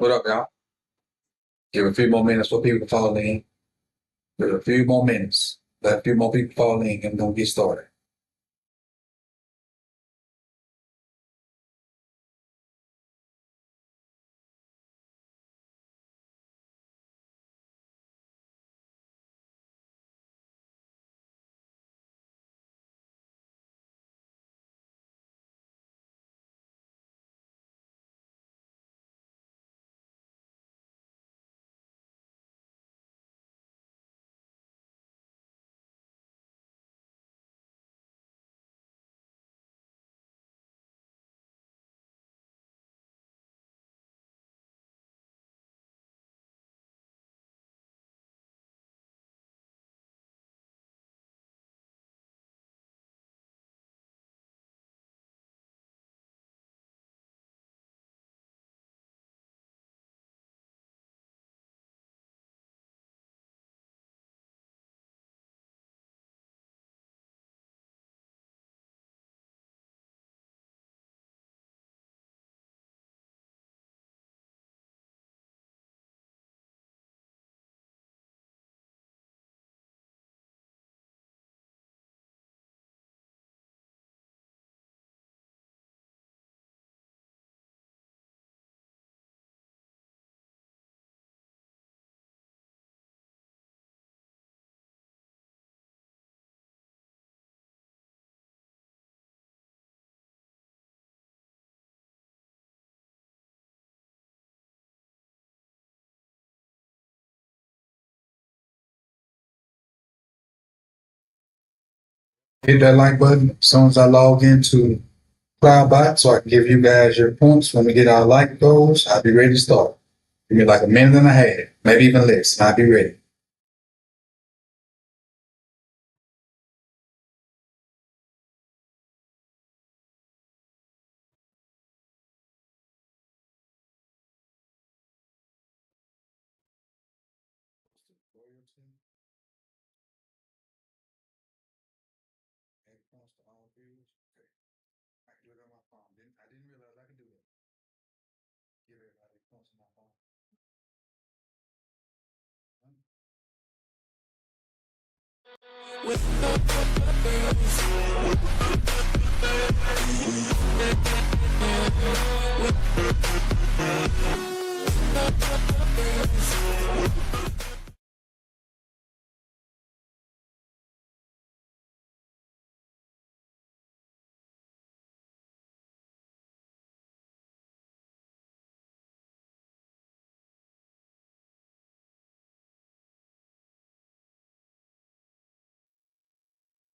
What up, y'all? Give a few more minutes for people to fall in. Give a few more minutes. Let a few more people fall in and don't get started. Hit that like button as soon as I log into CloudBot so I can give you guys your points when we get our like goals. I'll be ready to start. Give me like a minute and a half, maybe even less, and I'll be ready.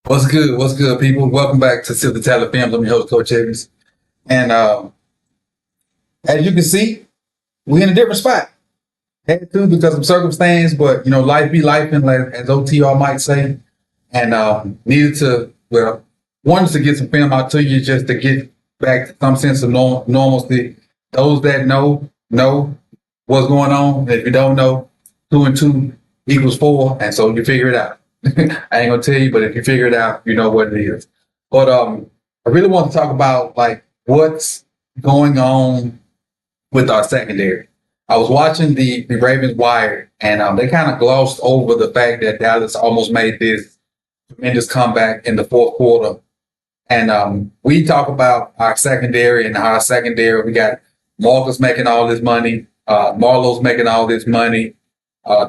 What's good? What's good, people? Welcome back to Silver Talent Films. I'm your host, Coach Evans. And as you can see, we're in a different spot. Had to because of circumstance, but life be life, and like as OTR might say, and needed to wanted to get some film out to you just to get back to some sense of normalcy. Those that know what's going on. And if you don't know, 2 and 2 equals 4, and so you figure it out. I ain't gonna tell you, but if you figure it out, you know what it is. But I really want to talk about like what's going on with our secondary. I was watching the Ravens Wire, and they kind of glossed over the fact that Dallas almost made this tremendous comeback in the fourth quarter. And we talk about our secondary and our secondary. We got Marcus making all this money. Marlowe's making all this money.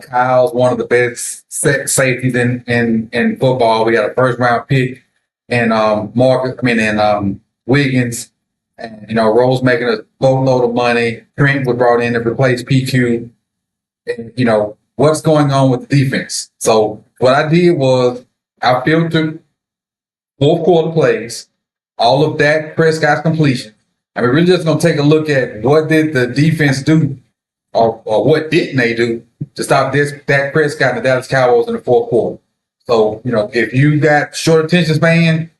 Kyle's one of the best safeties in football. We got a first round pick, and Wiggins. And, Rose making a boatload of money. Trent was brought in to replace PQ. And, what's going on with the defense? So what I did was I filtered fourth quarter plays, all of Dak Prescott's completion. I mean, we're just going to take a look at what did the defense do or what didn't they do to stop Dak Prescott and the Dallas Cowboys in the fourth quarter. So, if you got short attention span,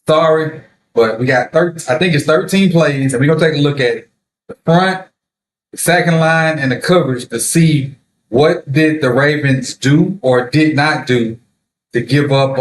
sorry. But we got I think it's 13 plays, and we're going to take a look at the front, the second line, and the coverage to see what did the Ravens do or did not do to give up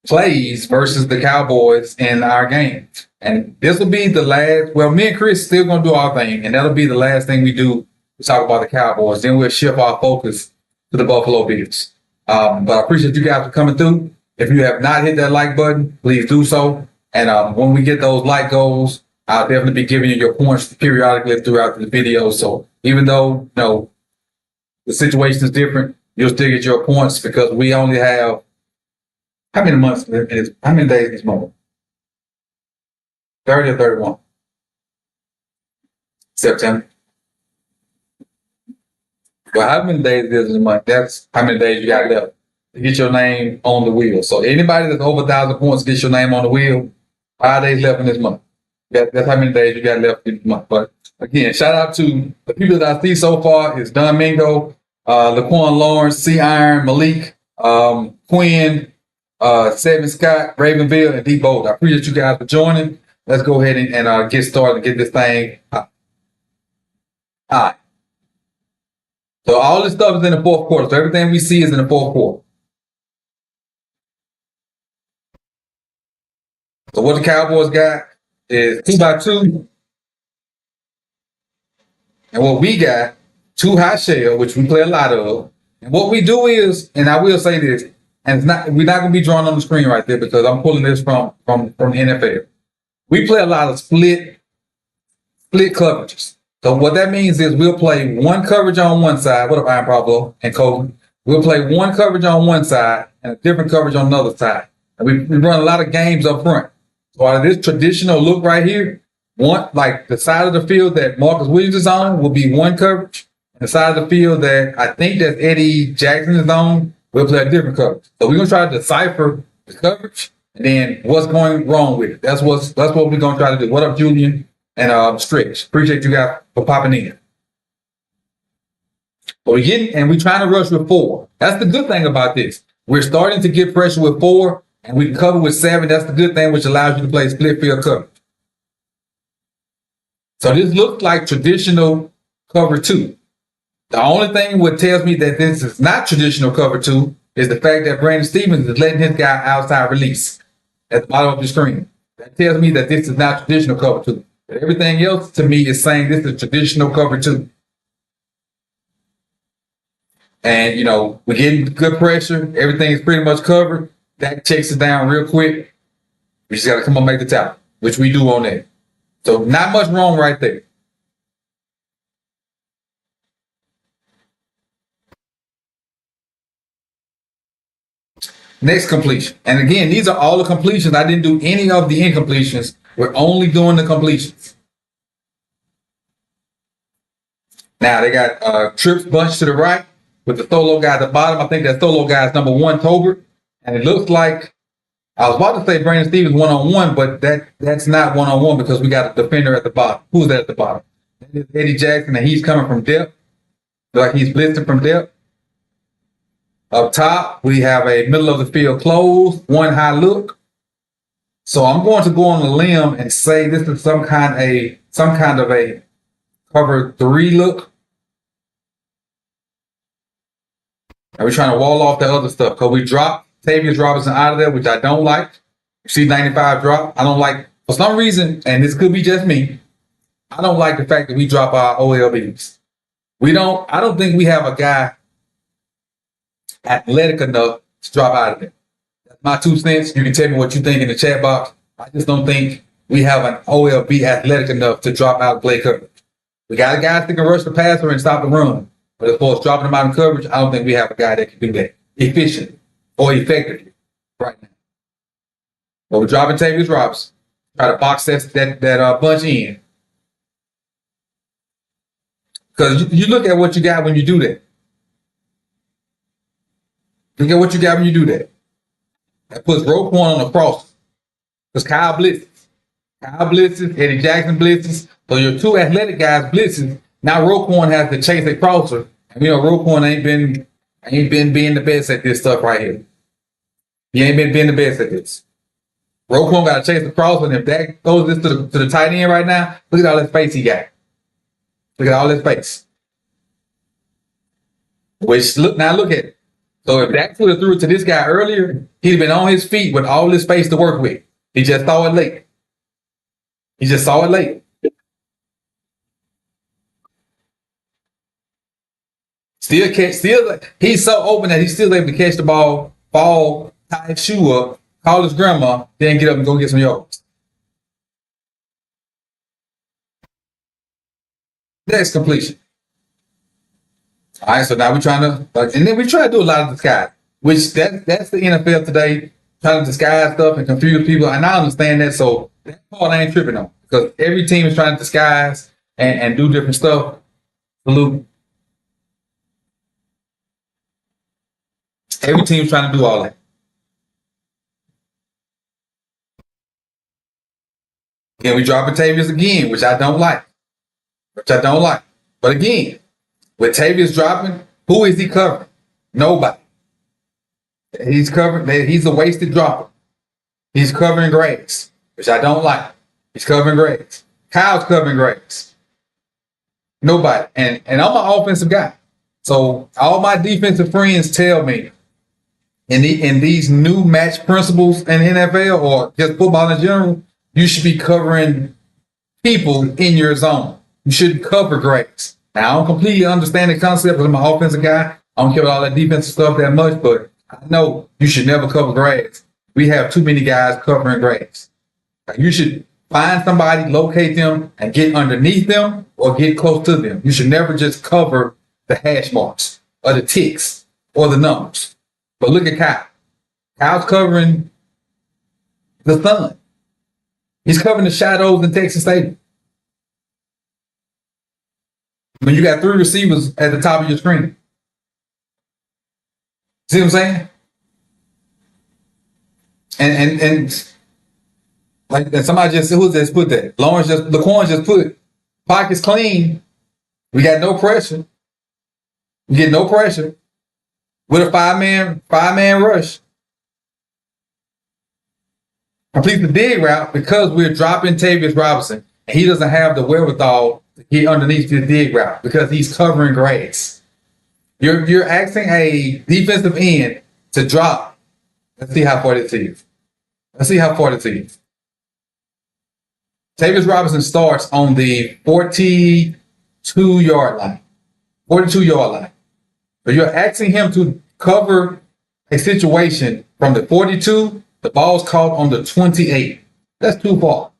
plays versus the Cowboys in our game. And this will be the last. Well, me and Chris still gonna do our thing, and that'll be the last thing we do to talk about the Cowboys. Then we'll shift our focus to the Buffalo Bills. But I appreciate you guys for coming through. If you have not hit that like button, please do so. And when we get those like goals, I'll definitely be giving you your points periodically throughout the video. So even though the situation is different, you'll still get your points because we only have how many months? How many days this month? 30 or 31? September. Well, how many days is this month? That's how many days you got left to get your name on the wheel. So anybody that's over 1,000 points gets your name on the wheel. 5 days left in this month. That's how many days you got left in this month. But again, shout out to the people that I see so far. It's Don Mingo, Laquan Lawrence, C. Iron, Malik, Quinn, Seven Scott, Ravenville, and D. Bold. I appreciate you guys for joining. Let's go ahead and get started and get this thing. All right. So all this stuff is in the fourth quarter. So everything we see is in the fourth quarter. So what the Cowboys got is 2x2. And what we got, 2 high shell, which we play a lot of. And what we do is, and I will say this, and we're not going to be drawn on the screen right there because I'm pulling this from the NFL. We play a lot of split coverages. So what that means is we'll play one coverage on one side. What up, Iron Pablo and Kobe? We'll play one coverage on one side and a different coverage on another side. And we run a lot of games up front. So out of this traditional look right here, like the side of the field that Marcus Williams is on will be one coverage. And the side of the field that I think that Eddie Jackson is on, we'll play a different coverage. So we're going to try to decipher the coverage and then what's going wrong with it. That's what we're going to try to do. What up, Julian and Stretch? Appreciate you guys for popping in. But we're trying to rush with 4. That's the good thing about this. We're starting to get pressure with 4. And we can cover with 7. That's the good thing, which allows you to play split field coverage. So this looks like traditional cover 2. The only thing what tells me that this is not traditional cover 2 is the fact that Brandon Stevens is letting his guy outside release at the bottom of the screen. That tells me that this is not traditional cover 2. But everything else to me is saying this is traditional cover 2. And, we're getting good pressure. Everything is pretty much covered. That checks it down real quick. We just got to come on, make the tackle, which we do on that. So not much wrong right there. Next completion. And again, these are all the completions. I didn't do any of the incompletions. We're only doing the completions. Now they got trips bunched to the right with the Tholo guy at the bottom. I think that Tholo guy is number 1, Tolbert. And it looks like, I was about to say Brandon Stevens one-on-one, but that's not one-on-one because we got a defender at the bottom. Who's that at the bottom? That is Eddie Jackson, and he's coming from depth. Like he's blitzing from depth. Up top, we have a middle of the field close, 1 high look. So I'm going to go on a limb and say this is some kind of a cover 3 look. And we're trying to wall off the other stuff because we dropped Tavius Robinson out of there, which I don't like. See 95 drop. I don't like, for some reason, and this could be just me, I don't like the fact that we drop our OLBs. I don't think we have a guy athletic enough to drop out of there. That's my 2 cents. You can tell me what you think in the chat box. I just don't think we have an OLB athletic enough to drop out play coverage. We got a guy that can rush the passer and stop the run. But as far as dropping them out in coverage, I don't think we have a guy that can do that efficiently or effectively right now. But we're dropping Tavius Robinson. Try to box that bunch in. Because you look at what you got when you do that. Look at what you got when you do that. That puts Roquan on the cross. Because Kyle blitzes. Eddie Jackson blitzes. So your 2 athletic guys blitzes. Now Roquan has to chase a crosser. And Roquan ain't been being the best at this stuff right here. He ain't been being the best at this. Roquan got to chase the crosser, and if that goes this to the tight end right now, look at all that space he got. Look at all that space. Look at it. So if that could have threw it to this guy earlier, he'd have been on his feet with all this space to work with. He just saw it late. He just saw it late. He's so open that he's still able to catch the ball, fall, tie his shoe up, call his grandma, then get up and go get some yards. Next completion. All right, so now we're trying to, and then we try to do a lot of disguise, which that's the NFL today, trying to disguise stuff and confuse people. And I understand that, so that part I ain't tripping on because every team is trying to disguise and do different stuff. Salute. Every team's trying to do all that. Then we drop Tavius again, which I don't like. But again, with Tavius dropping, who is he covering? Nobody. He's a wasted dropper. He's covering grass, which I don't like. He's covering grass. Kyle's covering grass. Nobody. And I'm an offensive guy. So all my defensive friends tell me in these new match principles in NFL or just football in general, you should be covering people in your zone. You shouldn't cover grass. Now, I don't completely understand the concept because I'm an offensive guy. I don't care about all that defensive stuff that much, but I know you should never cover grass. We have too many guys covering grass. You should find somebody, locate them, and get underneath them or get close to them. You should never just cover the hash marks or the ticks or the numbers. But look at Kyle. Kyle's covering the sun. He's covering the shadows in Texas Stadium. When you got three receivers at the top of your screen. See what I'm saying? And like somebody just who just put that? Laquan just put pockets clean. We got no pressure. We get no pressure with a five-man rush. Complete the dig route because we're dropping Tavius Robinson. And he doesn't have the wherewithal to get underneath the dig route because he's covering grass. You're asking a defensive end to drop. Let's see how far this is. Tavius Robinson starts on the 42-yard line. 42-yard line. So you're asking him to cover a situation from the 42. The ball's caught on the 28. That's too far.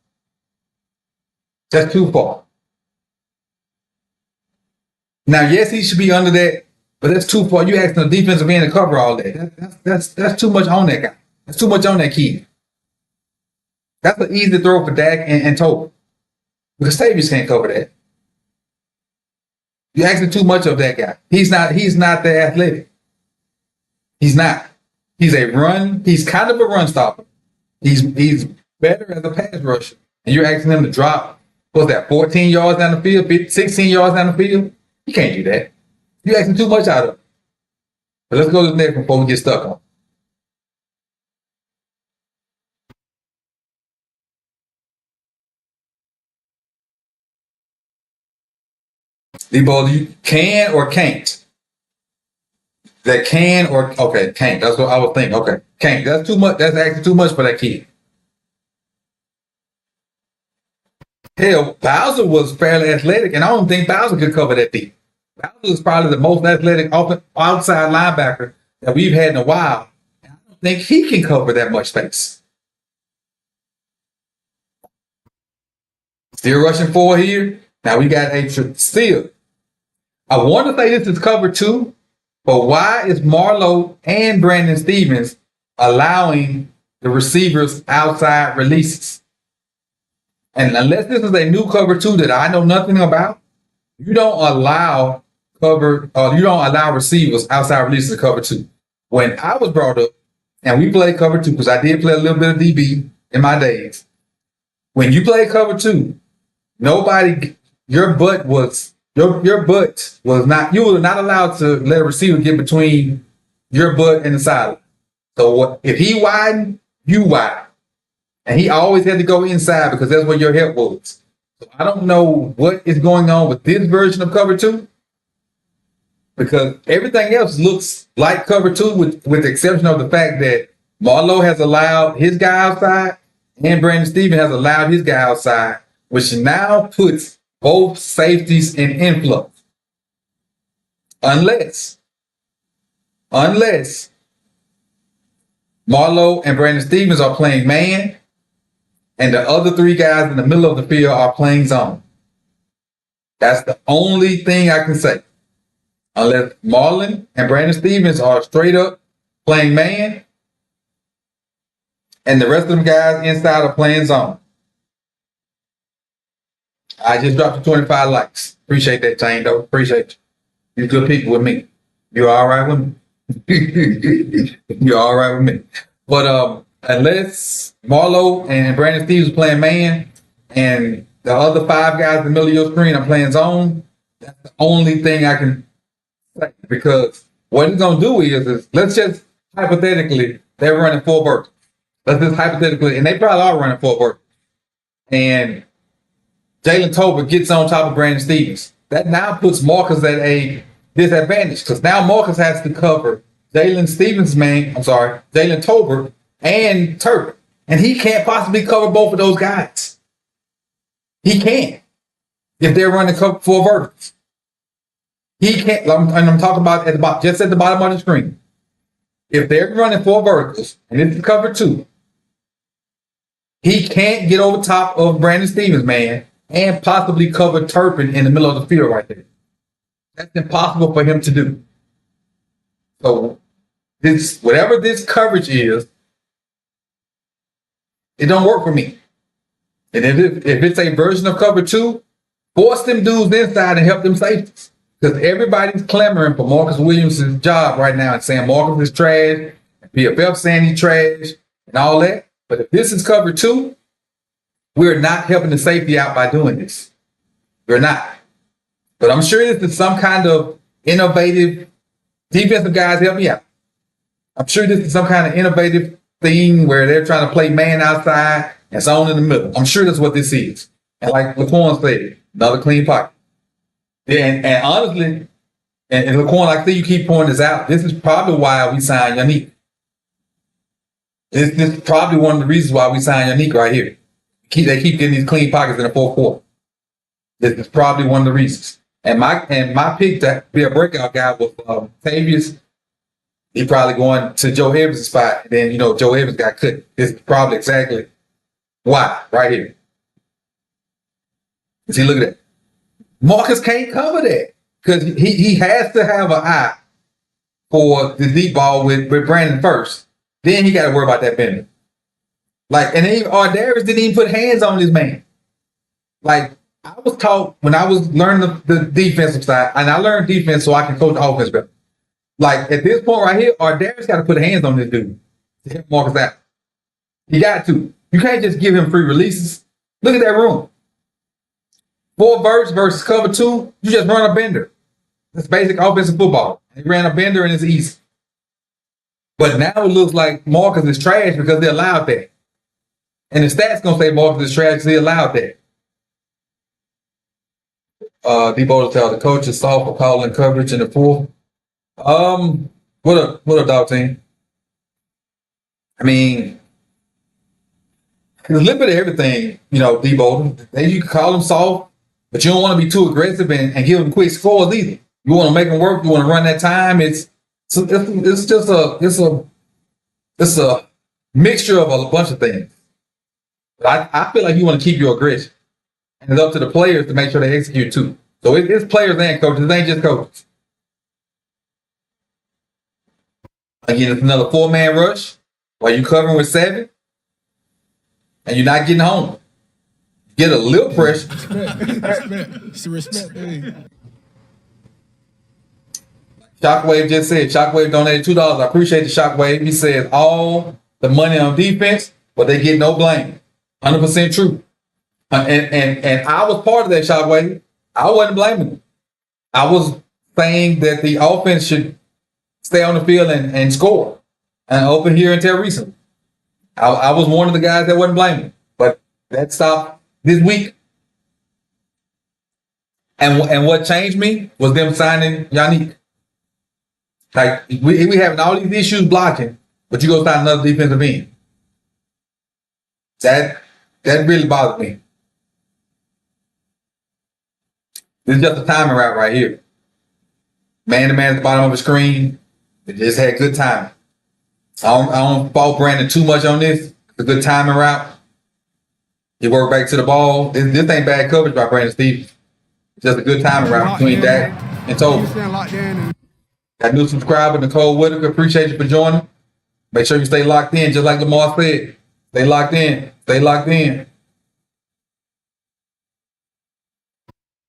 Now, yes, he should be under that, but that's too far. You asking the defensive end to cover all that. That's too much on that guy. That's too much on that kid. That's an easy throw for Dak and Toby. Because Tavius can't cover that. You're asking too much of that guy. He's not that athletic. He's not. He's kind of a run stopper. He's better as a pass rusher. And you're asking him to drop, 14 yards down the field, 16 yards down the field? You can't do that. You're asking too much out of him. But let's go to the next one before we get stuck on. Debo, you can or can't? That can or can't. That's what I was thinking. Okay, can't. That's too much. That's actually too much for that kid. Hell, Bowser was fairly athletic, and I don't think Bowser could cover that deep. Bowser is probably the most athletic outside linebacker that we've had in a while. I don't think he can cover that much space. Still rushing forward here. Now we got a steal. I want to say this is cover 2. But why is Marlowe and Brandon Stevens allowing the receivers outside releases? And unless this is a new cover 2 that I know nothing about, you don't allow receivers outside releases to cover 2. When I was brought up and we played cover 2, because I did play a little bit of DB in my days, when you play cover 2, your butt was not, you were not allowed to let a receiver get between your butt and the sideline. So if he widened, you widen. And he always had to go inside because that's where your help was. So I don't know what is going on with this version of cover 2 because everything else looks like cover 2 with the exception of the fact that Marlowe has allowed his guy outside and Brandon Stevens has allowed his guy outside. which now puts both safeties in influx. Unless Marlowe and Brandon Stevens are playing man, and the other three guys in the middle of the field are playing zone. That's the only thing I can say. Unless Marlon and Brandon Stevens are straight up playing man, and the rest of them guys inside are playing zone. I just dropped the 25 likes. Appreciate that, Jane, though. Appreciate you. You're good people with me. You're all right with me. You're all right with me. But unless Marlowe and Brandon Stevens are playing man, and the other five guys in the middle of your screen are playing zone, that's the only thing I can say. Because what he's going to do is let's just hypothetically, they're running 4 verticals. Let's just hypothetically, and they probably are running 4 verticals. And Jalen Tolbert gets on top of Brandon Stevens. That now puts Marcus at a disadvantage because now Marcus has to cover Jalen Tolbert and Turpin. And he can't possibly cover both of those guys. He can't if they're running 4 verticals. He can't, and I'm talking about just at the bottom of the screen. If they're running 4 verticals, and this is cover 2, he can't get over top of Brandon Stevens, man, and possibly cover Turpin in the middle of the field right there. That's impossible for him to do. So whatever this coverage is, it don't work for me. And if it's a version of cover 2, force them dudes inside and help them safeties. Because everybody's clamoring for Marcus Williams' job right now and saying Marcus is trash, PFF saying he's trash, and all that. But if this is cover 2, we're not helping the safety out by doing this. We're not. But I'm sure this is some kind of innovative defensive guys help me out. I'm sure this is some kind of innovative thing where they're trying to play man outside and zone in the middle. I'm sure that's what this is. And like Laquan said, another clean pocket. Yeah, and honestly, and Laquan, I think you keep pointing this out, this is probably why we signed Yannick. This is probably one of the reasons why we signed Yannick right here. They keep getting these clean pockets in the fourth quarter. This is probably one of the reasons. And my pick to be a breakout guy was Tavius. He probably going to Joe Evans' spot. And then, Joe Evans got cut. This is probably exactly why, right here. See, look at that. Marcus can't cover that because he has to have an eye for the deep ball with Brandon first. Then he got to worry about that bender. And then Darius didn't even put hands on this man. I was taught when I was learning the defensive side, and I learned defense so I can coach offense better. At this point right here, Darius got to put hands on this dude to help Marcus out. He got to. You can't just give him free releases. Look at that room. 4 verts versus cover 2, you just run a bender. That's basic offensive football. He ran a bender and it's easy. But now it looks like Marcus is trash because they allowed that. And the stats going to say Marcus is trash because he allowed that. Debo tell the coach is soft for calling coverage in the fourth. What up, dog team? I mean, there's a little bit of everything, Debo. You can call him soft, but you don't want to be too aggressive and give him quick scores either. You want to make him work. You want to run that time. It's a mixture of a bunch of things. But I feel like you want to keep your aggression. And it's up to the players to make sure they execute too. So it's players and coaches. It ain't just coaches. Again, it's another 4-man rush while you covering with 7. And you're not getting home. Get a little pressure. Respect. Hey. Shockwave just said, Shockwave donated $2. I appreciate the Shockwave. He says all the money on defense, but they get no blame. 100% true. And I was part of that Shockwave. I wasn't blaming them. I was saying that the offense should stay on the field and score. And open here until recently. I was one of the guys that wasn't blaming. But that stopped this week. And what changed me was them signing Yannick. We having all these issues blocking, but you go sign another defensive end. That really bothered me. This is just a timing route right here. Man to man at the bottom of the screen. It just had good timing. I don't fault Brandon too much on this. It's a good timing route. He worked back to the ball. This ain't bad coverage by Brandon Stevens. It's just a good timing route between Dak and Toby. Got new subscriber, Nicole Whitaker. Appreciate you for joining. Make sure you stay locked in, just like Lamar said. Stay locked in. Stay locked in.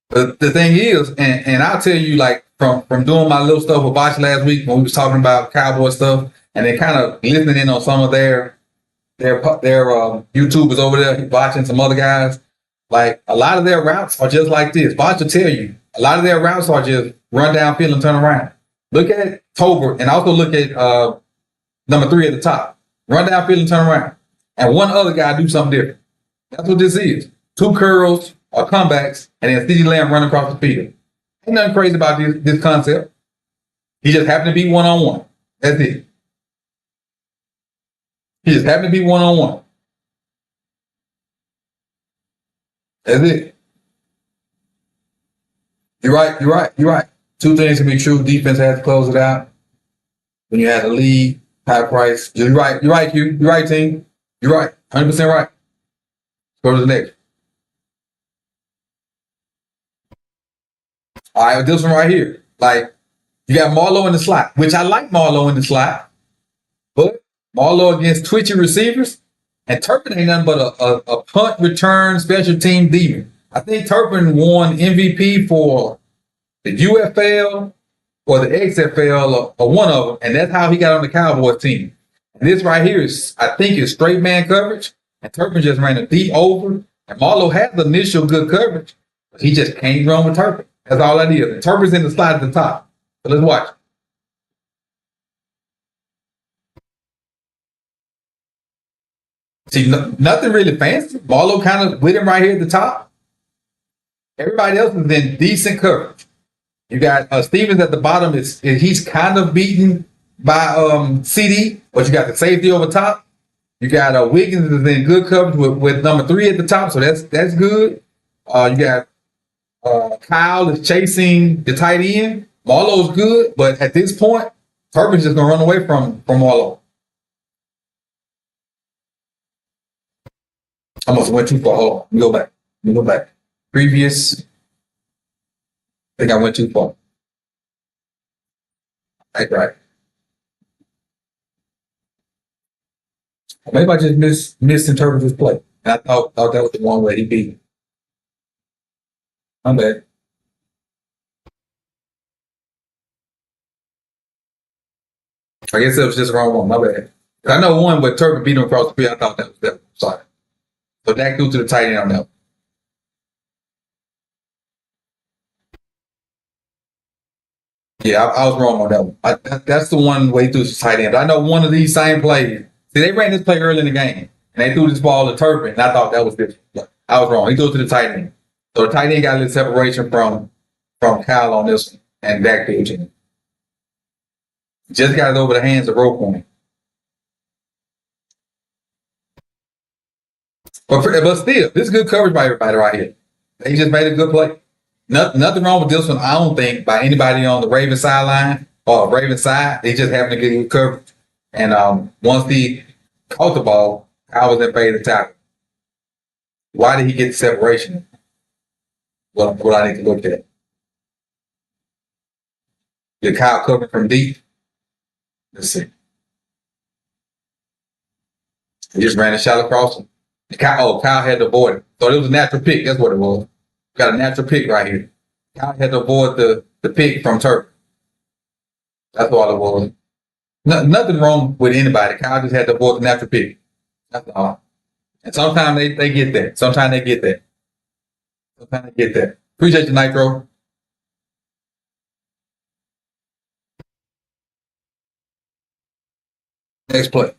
But the thing is, and I'll tell you, like, from doing my little stuff with Bosch last week when we was talking about Cowboy stuff, and then kind of listening in on some of their YouTubers over there, watching some other guys, like a lot of their routes are just like this. Bosch will tell you, a lot of their routes are just run downfield and turn around. Look at Tolbert and also look at number 3 at the top. Run downfield and turn around. And one other guy do something different. That's what this is. 2 curls or comebacks, and then CeeDee Lamb running across the field. Ain't nothing crazy about this concept. He just happened to be one-on-one. That's it. He just happened to be one-on-one. That's it. You're right. 2 things can be true. Defense has to close it out. When you have the lead, high price. You're right, Q. You're right, team. You're right. 100% right. Go to the next. All right, this one right here. Like, you got Marlowe in the slot, which I like Marlowe in the slot, but Marlowe against twitchy receivers, and Turpin ain't nothing but a punt return special team demon. I think Turpin won MVP for the UFL or the XFL or one of them, and that's how he got on the Cowboys team. And this right here is, I think, is straight man coverage, and Turpin just ran a deep over, and Marlowe has the initial good coverage, but he just can't run with Turpin. That's all that is. And Turpin's in the slot at the top. So let's watch. See, nothing really fancy. Marlowe kind of with him right here at the top. Everybody else is in decent coverage. You got Stevens at the bottom. He's kind of beaten by CD, but you got the safety over top. You got Wiggins is in good coverage with number 3 at the top, so that's good. You got Kyle is chasing the tight end. Marlowe's good, but at this point, Turpin's just gonna run away from Marlowe. I almost went too far. Hold on. Let me go back. Previous. I think I went too far. Right. Maybe I just misinterpreted his play. And I thought that was the one way he beat me. I'm bad. I guess that was just the wrong one. My bad. I know one, but Turpin beat him across the field. I thought that was that. Sorry. So Dak threw to the tight end on that. Yeah, I was wrong on that one. That's the one way through the tight end. I know one of these same plays. See, they ran this play early in the game, and they threw this ball to Turpin, and I thought that was different. But I was wrong. He threw it to the tight end. So the tight end got a little separation from Kyle on this one, and Dak threw to him. Just got it over the hands of Roquan. But still, this is good coverage by everybody right here. They just made a good play. Nothing wrong with this one, I don't think, by anybody on the Ravens sideline or Ravens side. They just having to get good coverage. And once he caught the ball, I was in favor of the tackle. Why did he get the separation? What I need to look at. Did Kyle cover from deep? Let's see. He just ran a shot across him. Kyle had to avoid it. So it was a natural pick. That's what it was. Got a natural pick right here. Kyle had to avoid the pick from Turpin. That's all it was. Nothing wrong with anybody. Kyle just had to avoid the natural pick. That's all. And sometimes they get that. Sometimes they get that. Appreciate you, Nitro. Next play.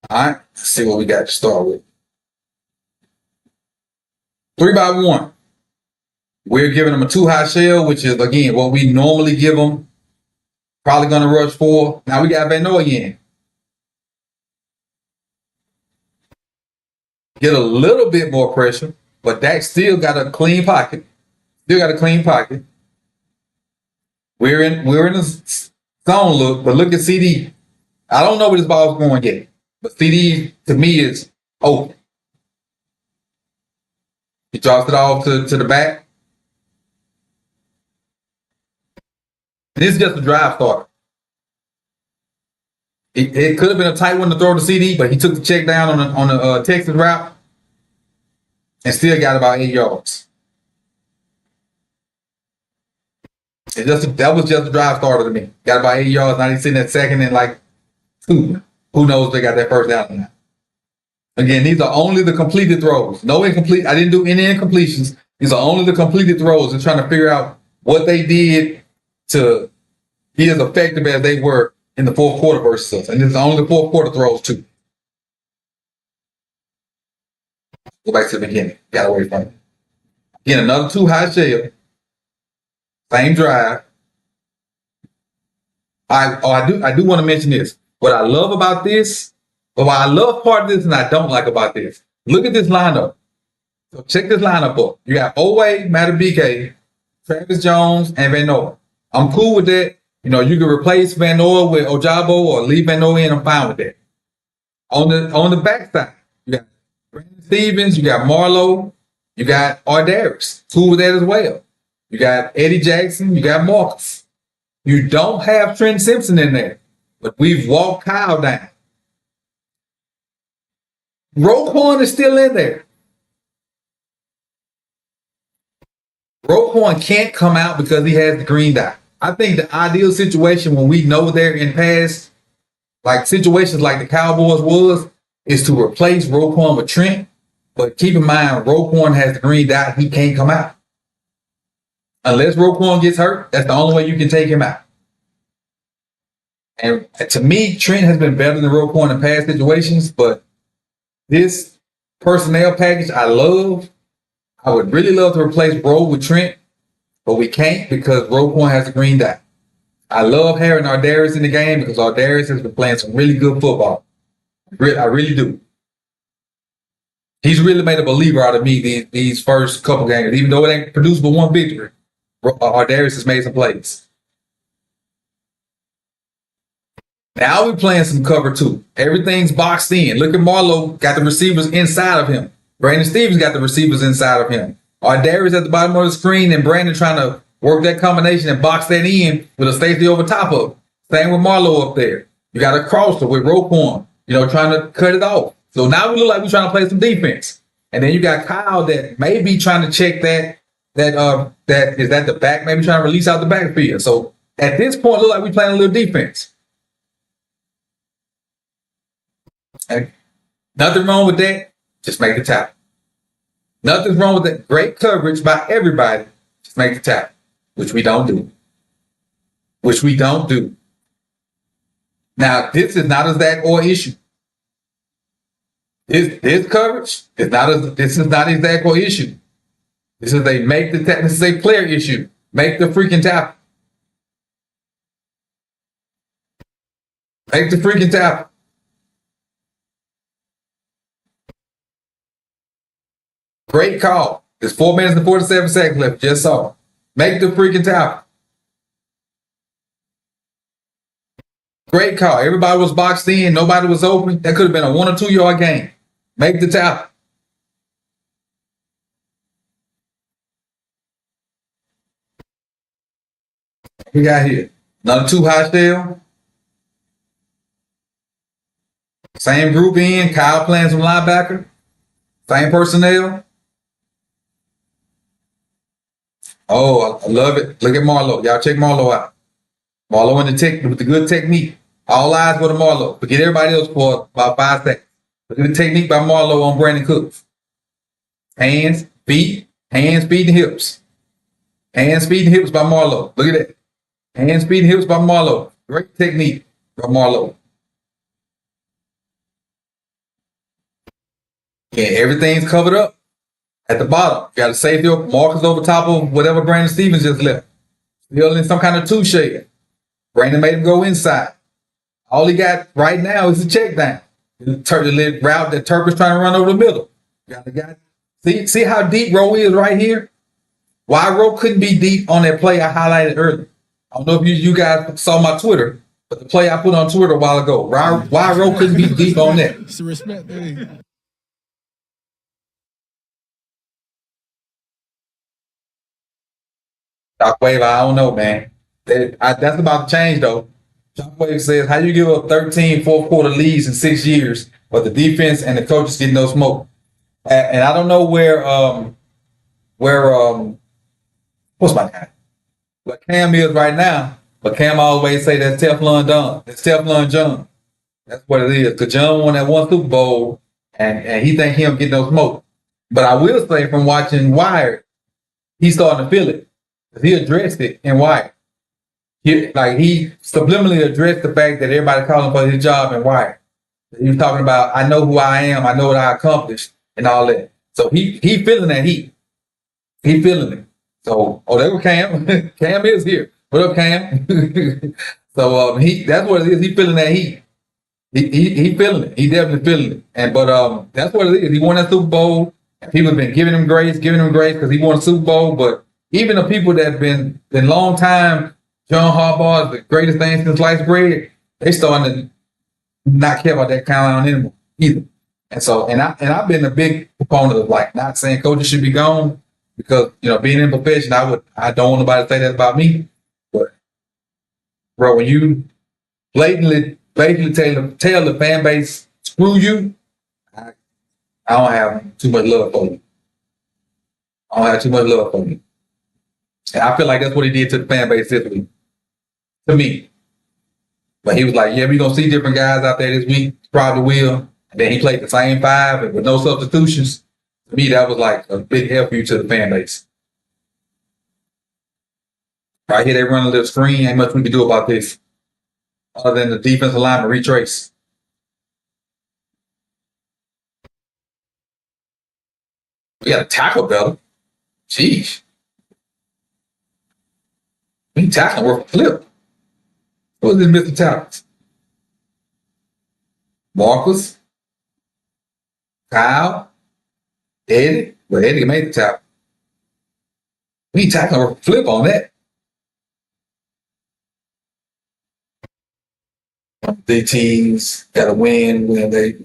All right, let's see what we got to start with. 3x1. We're giving them a 2-high shell, which is, again, what we normally give them Probably going to rush 4. Now we got Van Noy in. Get a little bit more pressure, but Dak still got a clean pocket. Still got a clean pocket. We're in a zone look, but look at CD. I don't know where this ball's going yet, but CD to me is open. He drops it off to the back. This is just a drive starter. It could have been a tight one to throw to CD, but he took the check down on the Texas route and still got about 8 yards. That was just a drive starter to me. Got about 8 yards. Now he's sitting at second and like 2. Who knows if they got that first down or not. Again, these are only the completed throws. No incomplete. I didn't do any incompletions. These are only the completed throws and trying to figure out what they did to be as effective as they were in the fourth quarter versus us. And this is only the fourth quarter throws too. Go back to the beginning. Got away from it. Again, another 2 high shell. Same drive. I do want to mention this. What I love about this, but what I love part of this and I don't like about this. Look at this lineup. So check this lineup up. You got Owe, Matabike, Travis Jones, and Van Noy. I'm cool with that. You know, you can replace Van Noy with Ojabo or leave Van Noy in. I'm fine with that. On the backside, you got Brandon Stevens, you got Marlowe, you got Ardaris. Cool with that as well. You got Eddie Jackson, you got Marcus. You don't have Trent Simpson in there, but we've walked Kyle down. Roquan is still in there. Roquan can't come out because he has the green dot. I think the ideal situation when we know they're in past, like situations like the Cowboys was, is to replace Roquan with Trent. But keep in mind, Roquan has the green dot. He can't come out. Unless Roquan gets hurt, that's the only way you can take him out. And to me, Trent has been better than Roquan in past situations, but this personnel package I love. I would really love to replace Ro with Trent, but we can't because Roquan has a green dot. I love having Ardaris in the game because Ardaris has been playing some really good football. I really do. He's really made a believer out of me these first couple games. Even though it ain't produced but one victory, Ardaris has made some plays. Now we're playing some cover 2. Everything's boxed in. Look at Marlowe, got the receivers inside of him. Brandon Stevens got the receivers inside of him. Ardaris at the bottom of the screen and Brandon trying to work that combination and box that in with a safety over top of it. Same with Marlowe up there. You got a crosser with Roquan, trying to cut it off. So now we look like we're trying to play some defense. And then you got Kyle that may be trying to check that is that the back, maybe trying to release out the backfield. So at this point, look like we're playing a little defense. And nothing wrong with that. Just make the tackle. Nothing's wrong with that. Great coverage by everybody. Just make the tackle, which we don't do. Now, this is not a Zach Orr issue. This coverage is not a Zach Orr issue. This is a player issue. Make the freaking tackle. Make the freaking tackle. Great call. There's 4 minutes and 47 seconds left. Just saw. Make the freaking tackle. Great call. Everybody was boxed in. Nobody was open. That could have been a 1 or 2 yard game. Make the tackle. We got here another 2 high shell. Same group in. Kyle playing some linebacker. Same personnel. Oh, I love it. Look at Marlowe. Y'all check Marlowe out. Marlowe with the good technique. All eyes with Marlowe. Forget everybody else for about 5 seconds. Look at the technique by Marlowe on Brandon Cooks. Hands, feet, and hips. Hands, feet, and hips by Marlowe. Look at that. Hands, feet, and hips by Marlowe. Great technique by Marlowe. Yeah, everything's covered up. At the bottom, you got a safety markers over top of whatever Brandon Stevens just left. Still in some kind of 2 shade. Brandon made him go inside. All he got right now is a check down. The route that Turk was trying to run over the middle. See how deep Rowe is right here? Why Rowe couldn't be deep on that play I highlighted earlier. I don't know if you guys saw my Twitter, but the play I put on Twitter a while ago. Why Rowe couldn't be deep on that? It's a respect thing. Shockwave, I don't know, man. That's about to change, though. Shockwave says, how you give up 13 fourth quarter leads in 6 years, but the defense and the coaches get no smoke? And I don't know where what's my guy? What Cam is right now, but Cam always say that's Teflon Don. That's Teflon John. That's what it is. Because John won that one Super Bowl, and he think him get no smoke. But I will say from watching Wired, he's starting to feel it. He addressed it in Wired. He subliminally addressed the fact that everybody calling for his job in Wired. He was talking about, I know who I am, I know what I accomplished, and all that. So he feeling that heat. He feeling it. So, there was Cam. Cam is here. What up, Cam? So that's what it is. He feeling that heat. He feeling it. He definitely feeling it. But that's what it is. He won that Super Bowl. And people have been giving him grace because he won a Super Bowl. But even the people that have been long time, John Harbaugh is the greatest thing since sliced bread, they starting to not care about that clown anymore either. And so, and I've been a big proponent of not saying coaches should be gone. Because, being in profession, I don't want nobody to say that about me. But, bro, when you blatantly tell the fan base, screw you, I don't have too much love for you. And I feel like that's what he did to the fan base this week. To me. But he was like, yeah, we're going to see different guys out there this week. Probably will. And then he played the same 5 with no substitutions. To me, that was like a big help you to the fan base. Right here, they run a little screen. Ain't much we can do about this other than the defensive lineman retrace. We got to tackle better. Jeez. We tackling worth a flip. Who is this Mr. Talents? Marcus? Kyle? Eddie? Well, Eddie made the tackle. We tackling worth a flip on that. The teams got to win when they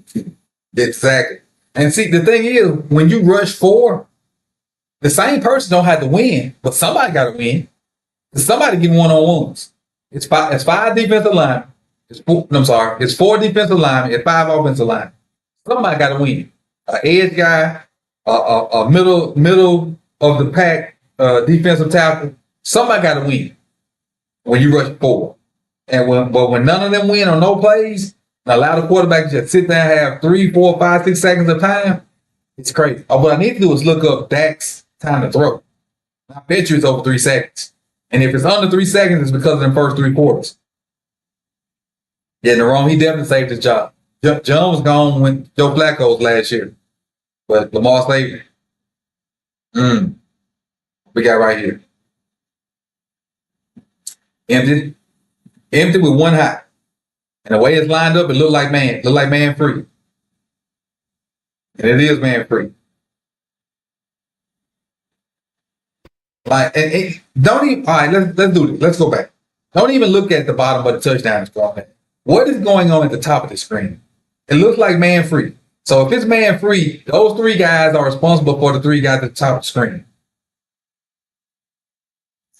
exactly. And see, the thing is, when you rush 4, the same person don't have to win, but somebody got to win. Somebody getting one-on-ones. It's 5 defensive linemen. It's 4 defensive linemen. It's 5 offensive linemen. Somebody got to win. An edge guy, a middle of the pack defensive tackle. Somebody got to win when you rush 4. And when none of them win on no plays, and allow the quarterback to just sit there and have 3, 4, 5, 6 seconds of time, it's crazy. What I need to do is look up Dak's time to throw. I bet you it's over 3 seconds. And if it's under 3 seconds, it's because of the first 3 quarters. Yeah, Jerome, he definitely saved his job. John was gone when Joe Flacco was last year. But Lamar saved him. We got right here. Empty with 1 high. And the way it's lined up, it look like man free. And it is man free. Don't even, all right, let's do this. Let's go back. Don't even look at the bottom of the touchdown screen. What is going on at the top of the screen? It looks like man free. So if it's man free, those 3 guys are responsible for the 3 guys at the top of the screen.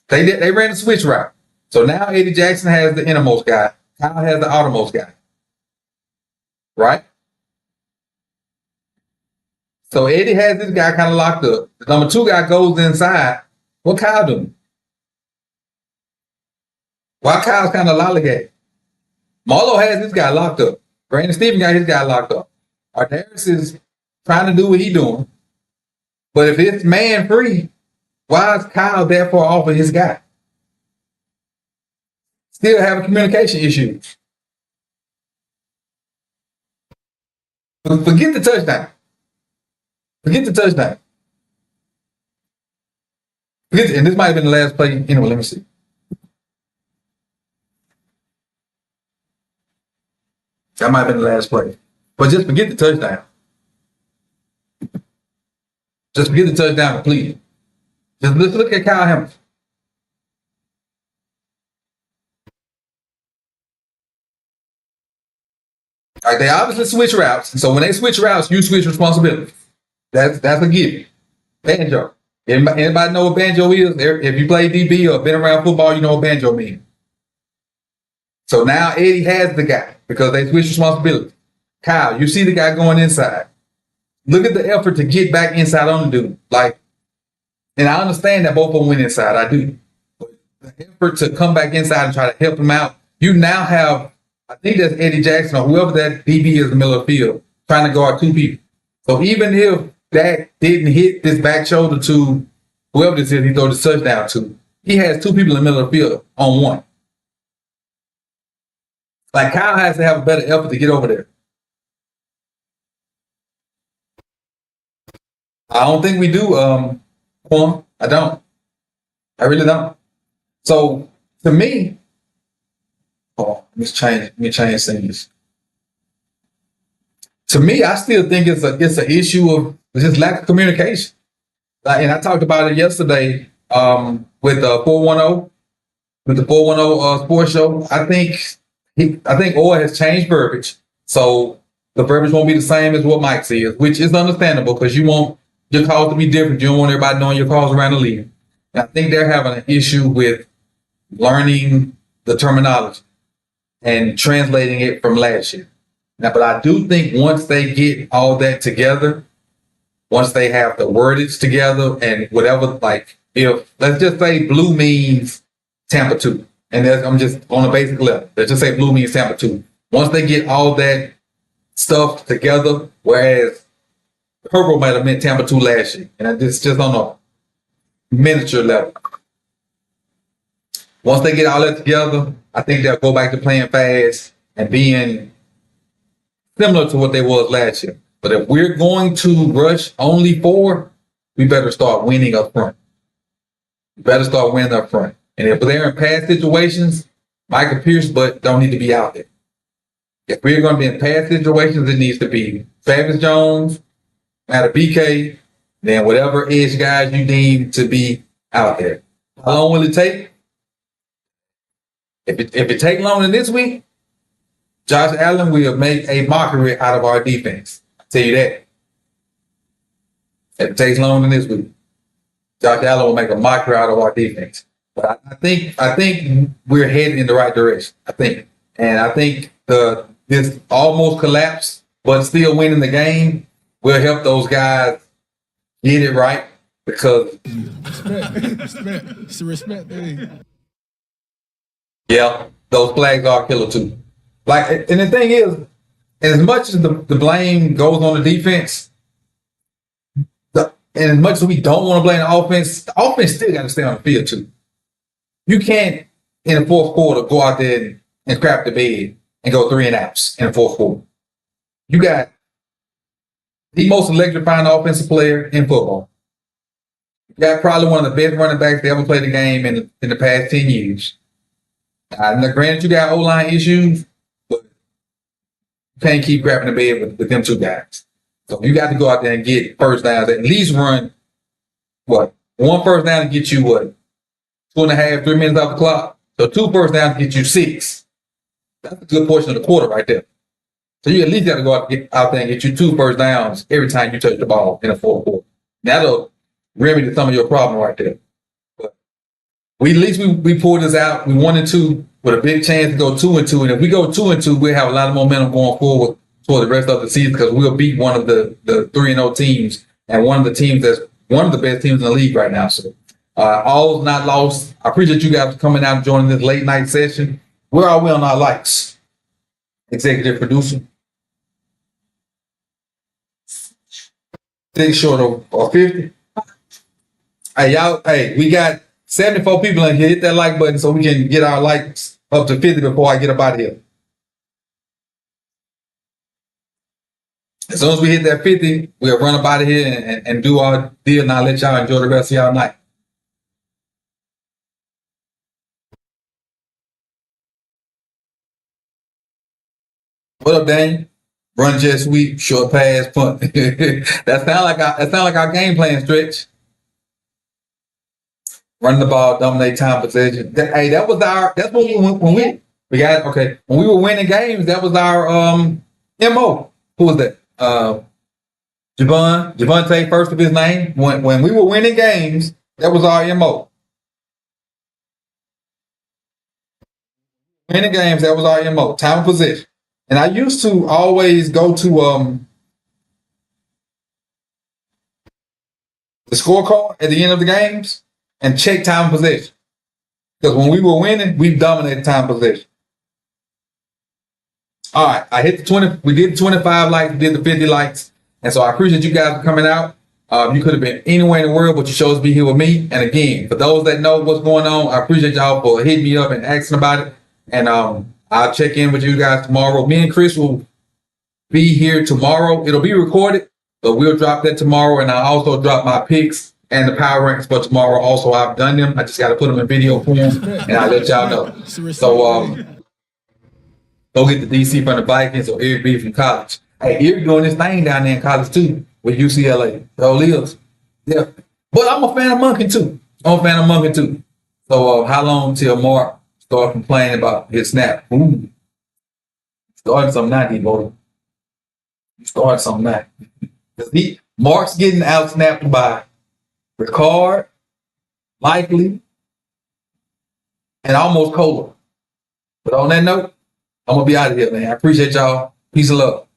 They ran the switch route. So now Eddie Jackson has the innermost guy. Kyle has the outermost guy. Right? So Eddie has this guy kind of locked up. The number 2 guy goes inside. What Kyle doing? Why Kyle's kind of lollygagging? Marlo has this guy locked up. Brandon Stephen got his guy locked up. Ardaris is trying to do what he's doing. But if it's man free, why is Kyle therefore off of his guy? Still having communication issues. Forget the touchdown. And this might have been the last play. Anyway, let me see. That might have been the last play. But just forget the touchdown. Just forget the touchdown completely. Just look at Kyle Hamilton. Like they obviously switch routes. So when they switch routes, you switch responsibility. That's a given. Banjo. Anybody know what banjo is? If you play DB or been around football, you know what banjo means. So now Eddie has the guy because they switch responsibility. Kyle, you see the guy going inside. Look at the effort to get back inside on the dude. Like, and I understand that both of them went inside. I do. But the effort to come back inside and try to help him out. You now have, I think that's Eddie Jackson or whoever that DB is in the middle of the field trying to guard two people. So even if that didn't hit this back shoulder to whoever this is he throws the touchdown to, he has two people in the middle of the field on one. Like Kyle has to have a better effort to get over there. I don't think we do, Quan. I don't. I really don't. So to me, let me change things. To me, I still think it's an issue of just lack of communication. And I talked about it yesterday with 410 with the 410 sports show. I think Orr has changed verbiage, so the verbiage won't be the same as what Mike says, which is understandable because you want your calls to be different. You don't want everybody knowing your calls around the league. And I think they're having an issue with learning the terminology and translating it from last year. Now, but I do think once they get all that together, once they have the wordage together and whatever, like if let's just say blue means Tampa 2, and I'm just on a basic level. Let's just say blue means Tampa 2. Once they get all that stuff together, whereas purple might have meant Tampa 2 last year, and it's just on a miniature level. Once they get all that together, I think they'll go back to playing fast and being similar to what they was last year. But if we're going to rush only 4, we better start winning up front. We better start winning up front. And if they're in pass situations, Michael Pierce, but don't need to be out there. If we're going to be in pass situations, it needs to be Travis Jones, Matt BK, then whatever edge guys you deem to be out there. How long will it take? If it take longer than this week, Josh Allen will make a mockery out of our defense. I'll tell you that. If it takes longer than this week, Josh Allen will make a mockery out of our defense. But I think we're heading in the right direction. I think this almost collapse, but still winning the game will help those guys get it right because respect. It's a respect thing. Yeah, those flags are killer too. Like, and the thing is, as much as the blame goes on the defense, and as much as we don't want to blame the offense still got to stay on the field too. You can't, in the fourth quarter, go out there and crap the bed and go 3 and outs in the fourth quarter. You got the most electrifying offensive player in football. You got probably one of the best running backs to ever play the game in the past 10 years. Now, granted, you got O-line issues, but you can't keep grabbing the bed with them two guys. So you got to go out there and get first downs. At least run, one first down to get you, 2.5, 3 minutes off the clock. So 2 first downs to get you 6. That's a good portion of the quarter right there. So you at least got to go out there and get you 2 first downs every time you touch the ball in the fourth quarter. That'll remedy some of your problem right there. But at least we pulled this out. We 1-2 with a big chance to go 2-2. And if we go 2-2, we'll have a lot of momentum going forward for the rest of the season because we'll beat one of the 3-0 teams and one of the teams that's one of the best teams in the league right now. So all is not lost. I appreciate you guys coming out and joining this late night session. Where are we on our likes? Executive producer. 6 short of 50. Hey, y'all, we got 74 people in here. Hit that like button so we can get our likes up to 50 before I get up out of here. As soon as we hit that 50, we'll run up out of here and do our deal, and I'll let y'all enjoy the rest of y'all night. What up, Daniel? Run, jet sweep, short pass, punt. That sound like our game plan, Stretch. Running the ball, dominate time possession. Hey, that was our. That's what we got. Okay, when we were winning games, that was our mo. Who was that? Javonte, first of his name. When we were winning games, that was our mo. Winning games, that was our mo. Time of possession. And I used to always go to the scorecard at the end of the games and check time of possession. Because when we were winning, we dominated time of possession. All right, I hit the 20. We did the 25 likes, we did the 50 likes. And so I appreciate you guys for coming out. You could have been anywhere in the world, but you chose to be here with me. And again, for those that know what's going on, I appreciate y'all for hitting me up and asking about it. And I'll check in with you guys tomorrow. Me and Chris will be here tomorrow. It'll be recorded, but we'll drop that tomorrow. And I'll also drop my picks and the power ranks for tomorrow. Also, I've done them. I just got to put them in video form, and I'll let y'all know. So go get the DC from the Vikings or Eric B from college. Hey, Eric doing this thing down there in college too with UCLA. So lives. Yeah. But I'm a fan of Monken too. So how long till Mark start complaining about his snap? Ooh. Starting something now, D-boy. Starting something now. Mark's getting out snapped by Ricard, Likely, and almost Cola. But on that note, I'm going to be out of here, man. I appreciate y'all. Peace and love.